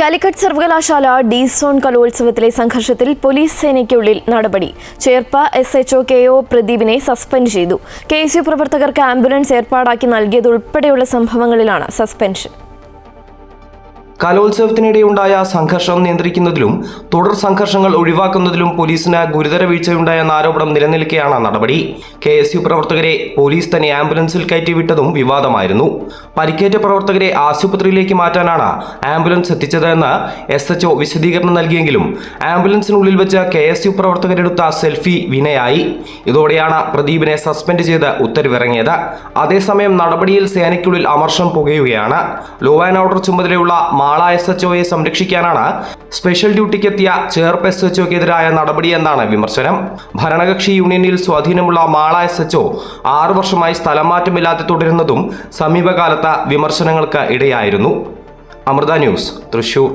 കാലിക്കറ്റ് സർവകലാശാല D zone കലോത്സവത്തിലെ സംഘർഷത്തിൽ police സേനയ്ക്കുള്ളിൽ നടപടി. ചേർപ്പ SHO KO പ്രദീപിനെ സസ്പെൻഡ് ചെയ്തു. KSU പ്രവർത്തകർക്ക് ആംബുലൻസ് ഏർപ്പാടാക്കി നൽകിയതുൾപ്പെടെയുള്ള സംഭവങ്ങളിലാണ് സസ്പെൻഷൻ. കലോത്സവത്തിനിടെയുണ്ടായ സംഘർഷം നിയന്ത്രിക്കുന്നതിലും തുടർ സംഘർഷങ്ങൾ ഒഴിവാക്കുന്നതിലും പോലീസിന് ഗുരുതര വീഴ്ചയുണ്ടായെന്ന ആരോപണം നിലനിൽക്കെയാണ് നടപടി. KSU പ്രവർത്തകരെ പോലീസ് തന്നെ ആംബുലൻസിൽ കയറ്റിവിട്ടതും വിവാദമായിരുന്നു. പരിക്കേറ്റ പ്രവർത്തകരെ ആശുപത്രിയിലേക്ക് മാറ്റാനാണ് ആംബുലൻസ് എത്തിച്ചതെന്ന് SHO വിശദീകരണം നൽകിയെങ്കിലും ആംബുലൻസിനുള്ളിൽ വെച്ച് KSU പ്രവർത്തകരെടുത്ത സെൽഫി വിനയായി. ഇതോടെയാണ് പ്രദീപിനെ സസ്പെൻഡ് ചെയ്ത് ഉത്തരവിറങ്ങിയത്. അതേസമയം നടപടിയിൽ സേനയ്ക്കുള്ളിൽ അമർഷം പുകയുകയാണ്. ലോ ആൻഡ് ഓർഡർ ചുമതലയുള്ള മാള SHOയെ സംരക്ഷിക്കാനാണ് സ്പെഷ്യൽ ഡ്യൂട്ടിക്കെത്തിയ ചേർപ്പ് SHOക്കെതിരായ നടപടിയെന്നാണ് വിമർശനം. ഭരണകക്ഷി യൂണിയനിൽ സ്വാധീനമുള്ള മാള SHO 6 വർഷമായി സ്ഥലം മാറ്റമില്ലാതെ തുടരുന്നതും സമീപകാലത്ത് വിമർശനങ്ങൾക്ക് ഇടയായിരുന്നു. അമൃത ന്യൂസ്, തൃശൂർ.